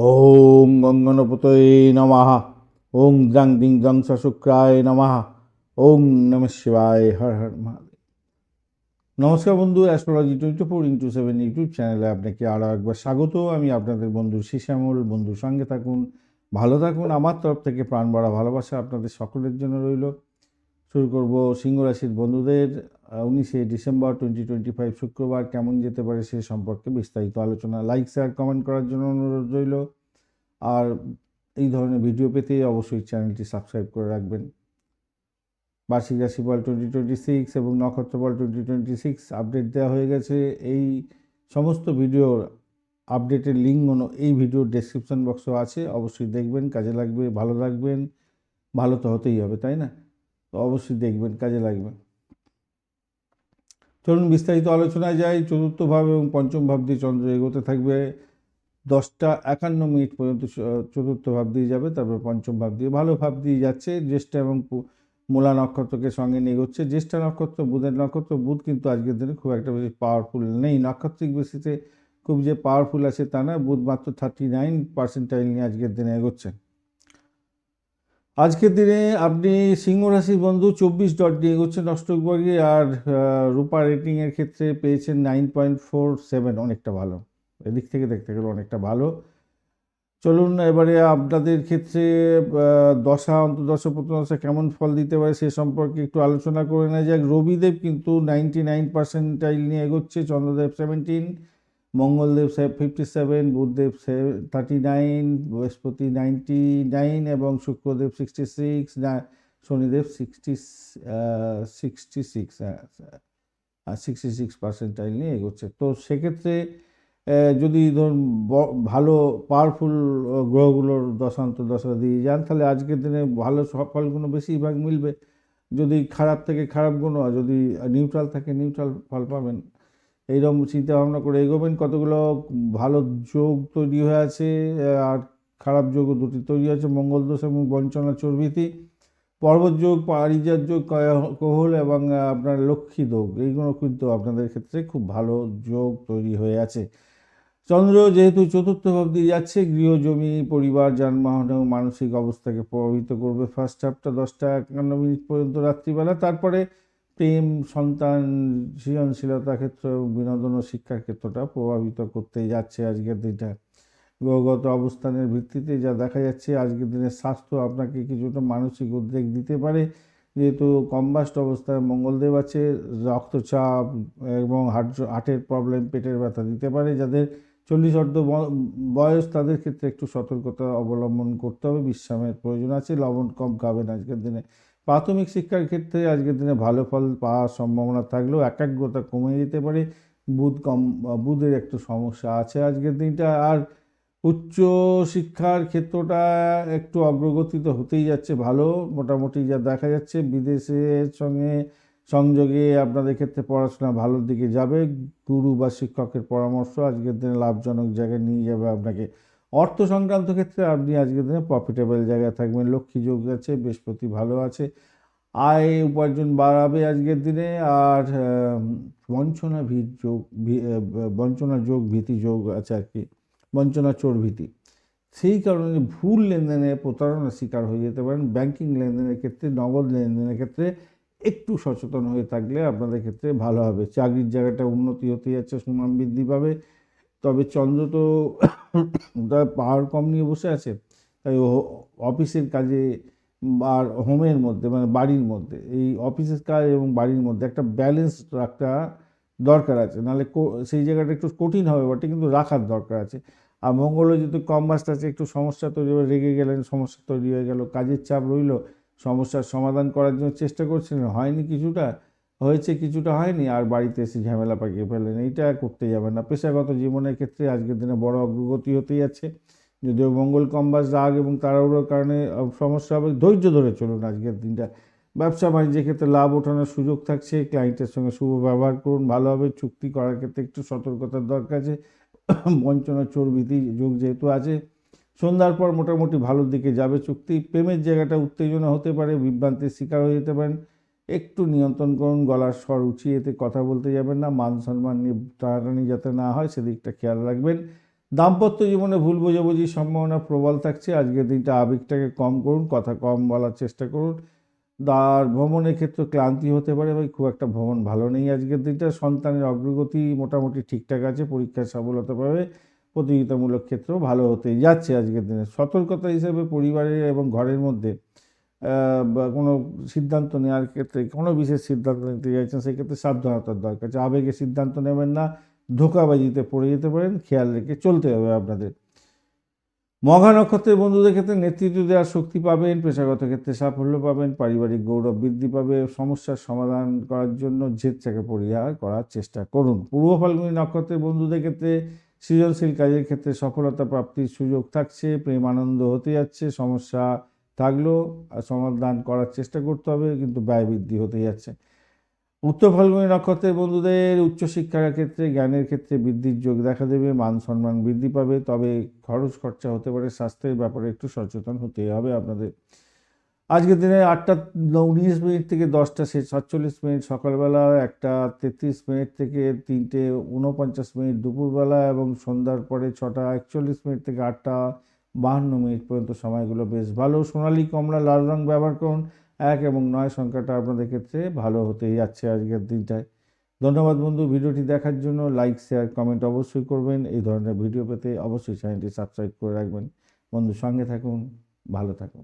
ওং গঙ্গনপতয়ে নমঃ। ওং দ্রাং দিং দ্রাং স শুক্রায় নমঃ। ওং নমঃ শিবায়। হর হর মহাদেব। নমস্কার বন্ধু, অ্যাস্ট্রোলজি 24x7 ইউটিউব চ্যানেলে আপনাকে আরও একবার স্বাগত। আমি আপনাদের বন্ধু শ্যামল। বন্ধুর সঙ্গে থাকুন, ভালো থাকুন। আমার তরফ থেকে প্রাণ ভরা ভালোবাসা আপনাদের সকলের জন্য রইল। শুরু করব সিংহ রাশির বন্ধুদের 19শে ডিসেম্বর 2025 শুক্রবার কেমন যেতে পারে সে সম্পর্কে বিস্তারিত আলোচনা। লাইক শেয়ার কমেন্ট করার জন্য অনুরোধ রইল। আর এই ধরনের ভিডিও পেতে অবশ্যই চ্যানেলটি সাবস্ক্রাইব করে রাখবেন। বার্ষিক রাশিফল 2026 এবং নক্ষত্রফল 2026 আপডেট দেওয়া হয়ে গেছে। এই সমস্ত ভিডিওর আপডেটের লিঙ্কগুলো এই ভিডিওর ডেসক্রিপশন বক্সে আছে, অবশ্যই দেখবেন, কাজে লাগবে, ভালো লাগবেন। ভালো তো হতেই হবে, তাই না? তো অবশ্যই দেখবেন, কাজে লাগবে। চলুন বিস্তারিত আলোচনায় যাই। চতুর্থ ভাব এবং পঞ্চম ভাব দিয়ে চন্দ্র এগোতে থাকবে। 10টা 51 পর্যন্ত চতুর্থ ভাব দিয়ে যাবে, তারপর পঞ্চম ভাব দিয়ে ভালো ভাব দিয়ে যাচ্ছে। জ্যেষ্ঠা এবং মূলা নক্ষত্রকে সঙ্গে নিয়ে এগোচ্ছে। জ্যেষ্ঠা নক্ষত্র বুধের নক্ষত্র। বুধ কিন্তু আজকের দিনে খুব একটা বেশি পাওয়ারফুল নেই, নাক্ষত্রিক বেসিসে খুব যে পাওয়ারফুল আছে তা না। বুধ মাত্র 39% নিয়ে আজকের দিনে এগোচ্ছে। আজকের দিনে আপনি সিংহ রাশির বন্ধু 24 ডট দিয়ে এগোচ্ছেন অষ্টক বর্গে। আর রূপা রেটিংয়ের ক্ষেত্রে পেয়েছেন 9.47, অনেকটা ভালো। এদিক থেকে দেখতে গেলে অনেকটা ভালো। চলুন এবারে আপনাদের ক্ষেত্রে দশা, অন্তর্দশা, প্রত্যদশা কেমন ফল দিতে পারে সে সম্পর্কে একটু আলোচনা করে নেওয়া যাক। রবিদেব কিন্তু 99% নিয়ে এগোচ্ছে, চন্দ্রদেব 17, মঙ্গলদেব 57, বুধদেব 39, বৃহস্পতি 99 এবং শুক্রদেব 66, শনিদেব 66% নিয়ে এগোচ্ছে। তো সেক্ষেত্রে যদি ধরুন ভালো পাওয়ারফুল গ্রহগুলোর দশা দিয়ে যান, তাহলে আজকের দিনে ভালো ফলগুলো বেশিরভাগ মিলবে। যদি খারাপ থেকে খারাপ গুণ, আর যদি নিউট্রাল থাকে নিউট্রাল ফল পাবেন। এইরকম চিন্তা ভাবনা করে এগোবেন। কতগুলো ভালো যোগ তৈরি হয়ে আছে, আর খারাপ যোগও দুটি তৈরি আছে, মঙ্গল দোষ এবং বঞ্চনা চর্বিতি। পর্বত যোগ, পারিজাত যোগ, কোহল এবং আপনার লক্ষ্মী যোগ, এইগুলো কিন্তু আপনাদের ক্ষেত্রে খুব ভালো যোগ তৈরি হয়ে আছে। চন্দ্র যেহেতু চতুর্থ ভাব দিয়ে যাচ্ছে, গৃহ, জমি, পরিবার, যানবাহন এবং মানসিক অবস্থাকে প্রভাবিত করবে ফার্স্ট হাফটা 10টা 51 পর্যন্ত রাত্রিবেলা। তারপরে প্রেম, সন্তান, সৃজনশীলতা ক্ষেত্র এবং বিনোদন ও শিক্ষার ক্ষেত্রটা প্রভাবিত করতে যাচ্ছে আজকের দিনটা। গ্রহগত অবস্থানের ভিত্তিতে যা দেখা যাচ্ছে, আজকের দিনের স্বাস্থ্য আপনাকে কিছুটা মানসিক উদ্বেগ দিতে পারে। যেহেতু কম্বাস্ট অবস্থায় মঙ্গলদেব আছে, রক্তচাপ এবং হার্টের প্রবলেম, পেটের ব্যথা দিতে পারে। যাদের 40 বয়স তাদের ক্ষেত্রে একটু সতর্কতা অবলম্বন করতে হবে, বিশ্রামের প্রয়োজন আছে। লবণ কম খাবেন আজকের দিনে। প্রাথমিক শিক্ষার ক্ষেত্রে আজকের দিনে ভালো ফল পাওয়ার সম্ভাবনা থাকলেও একাগ্রতা কমে যেতে পারে। বুধের একটু সমস্যা আছে আজকের দিনটা। আর উচ্চ শিক্ষার ক্ষেত্রটা একটু অগ্রগতি তো হতেই যাচ্ছে, ভালো মোটামুটি যা দেখা যাচ্ছে। বিদেশের সঙ্গে সংযোগে আপনাদের ক্ষেত্রে পড়াশোনা ভালোর দিকে যাবে। গুরু বা শিক্ষকের পরামর্শ আজকের দিনে লাভজনক জায়গায় নিয়ে যাবে আপনাকে। অর্থ সংক্রান্ত ক্ষেত্রে আপনি আজকের দিনে প্রফিটেবল জায়গায় থাকবেন। লক্ষ্মী যোগ আছে, বৃহস্পতি ভালো আছে, আয় উপার্জন বাড়াবে আজকের দিনে। আর বঞ্চনা যোগ ভীতি যোগ আছে আর কি, বঞ্চনা চোর ভীতি। সেই কারণে ভুল লেনদেনে প্রতারণার শিকার হয়ে যেতে পারেন। ব্যাংকিং লেনদেনের ক্ষেত্রে, নগদ লেনদেনের ক্ষেত্রে একটু সচেতন হয়ে থাকলে আপনাদের ক্ষেত্রে ভালো হবে। চাকরির জায়গাটা উন্নতি হতে যাচ্ছে, সুনাম বৃদ্ধি পাবে। তবে চন্দ্র তো তার পাওয়ার কম নিয়ে বসে আছে, তাই অফিসের কাজে আর হোমের মধ্যে, মানে বাড়ির মধ্যে, এই অফিসের কাজ এবং বাড়ির মধ্যে একটা ব্যালেন্স রাখা দরকার আছে। নাহলে সেই জায়গাটা একটু কঠিন হবে বটে, কিন্তু রাখার দরকার আছে। আর মঙ্গলও যেহেতু কম বাস্ট আছে, একটু সমস্যা তৈরি হবে, রেগে গেলেন, সমস্যা তৈরি হয়ে গেল, কাজের চাপ রইল, সমস্যার সমাধান করার জন্য চেষ্টা করছিলেন, হয়নি, কিছুটা হয়েছে, কিছুটা হয়নি, আর বাড়িতে এসে ঝামেলা পাকিয়ে ফেলেন। এইটা করতে যাবেন না। পেশাগত জীবনের ক্ষেত্রে আজকের দিনে বড় অগ্রগতি হতে যাচ্ছে। যদিও মঙ্গল কম্বাস, রাগ এবং তাড়াহুড়োর কারণে সমস্যা হবে, ধৈর্য ধরে চলুন আজকের দিনটা। ব্যবসা বাণিজ্যের ক্ষেত্রে লাভ ওঠানোর সুযোগ থাকছে। ক্লায়েন্টের সঙ্গে শুভ ব্যবহার করুন, ভালোভাবে চুক্তি করার ক্ষেত্রে একটু সতর্কতার দরকার আছে। বঞ্চনা চোর ভীতি যোগ যেহেতু আছে, সন্ধ্যার পর মোটামুটি ভালোর দিকে যাবে চুক্তি। প্রেমের জায়গাটা উত্তেজনা হতে পারে, বিভ্রান্তির শিকার হয়ে যেতে পারেন। একটু নিয়ন্ত্রণ করুন, গলার স্বর উঁচিয়ে এতে কথা বলতে যাবেন না। মান সম্মান নিয়ে টানাটানি যাতে না হয় সেদিকটা খেয়াল রাখবেন। দাম্পত্য জীবনে ভুল বোঝাবুঝির সম্ভাবনা প্রবল থাকছে। আজকের দিনটা আবেগটাকে কম করুন, কথা কম বলার চেষ্টা করুন। আর ভ্রমণের ক্ষেত্রে ক্লান্তি হতে পারে, ভাই খুব একটা ভ্রমণ ভালো নেই আজকের দিনটা। সন্তানের অগ্রগতি মোটামুটি ঠিকঠাক আছে, পরীক্ষায় সফলতা পাবে, প্রতিযোগিতামূলক ক্ষেত্রেও ভালো হতেই যাচ্ছে আজকের দিনে। সতর্কতা হিসেবে পরিবারের এবং ঘরের মধ্যে বা কোনো সিদ্ধান্ত নেওয়ার ক্ষেত্রে, কোনো বিশেষ সিদ্ধান্ত নিতে চাইছেন সেক্ষেত্রে সাবধানতার দরকার আছে। আবেগে সিদ্ধান্ত নেবেন না, ধোঁকাবাজিতে পড়ে যেতে পারেন, খেয়াল রেখে চলতে হবে আপনাদের। মঘা নক্ষত্রের বন্ধুদের ক্ষেত্রে নেতৃত্ব দেওয়ার শক্তি পাবেন, পেশাগত ক্ষেত্রে সাফল্য পাবেন, পারিবারিক গৌরব বৃদ্ধি পাবে। সমস্যার সমাধান করার জন্য জেদটাকে পরিহার করার চেষ্টা করুন। পূর্ব ফাল্গুনী নক্ষত্রের বন্ধুদের ক্ষেত্রে সৃজনশীল কাজের ক্ষেত্রে সফলতা প্রাপ্তির সুযোগ থাকছে, প্রেম আনন্দ হতে যাচ্ছে। সমস্যা থাকলেও সমাধান করার চেষ্টা করতে হবে, কিন্তু ব্যয় বৃদ্ধি হতে যাচ্ছে। উত্তর ফাল্গুনী নক্ষত্রের বন্ধুদের উচ্চশিক্ষার ক্ষেত্রে, জ্ঞানের ক্ষেত্রে বৃদ্ধির যোগ দেখা দেবে, মান সম্মান বৃদ্ধি পাবে, তবে খরচ খরচা হতে পারে। স্বাস্থ্যের ব্যাপারে একটু সচেতন হতে হবে আপনাদের। আজকের দিনে 8টা 19 থেকে 10টা 47 সকালবেলা, 1টা 33 থেকে 3টে 49 দুপুরবেলা, এবং সন্ধ্যার পরে 6টা 41 থেকে 8টা 52 পর্যন্ত সময়গুলো বেশ ভালো। সোনালী কমলা লাল রং ব্যবহার করুন। 1 এবং 9 সংখ্যাটা আপনাদের ক্ষেত্রে ভালো হতেই যাচ্ছে আজকের দিনটায়। ধন্যবাদ বন্ধু, ভিডিওটি দেখার জন্য। লাইক শেয়ার কমেন্ট অবশ্যই করবেন। এই ধরনের ভিডিও পেতে অবশ্যই চ্যানেলটি সাবস্ক্রাইব করে রাখবেন। বন্ধু, সঙ্গে থাকুন, ভালো থাকুন।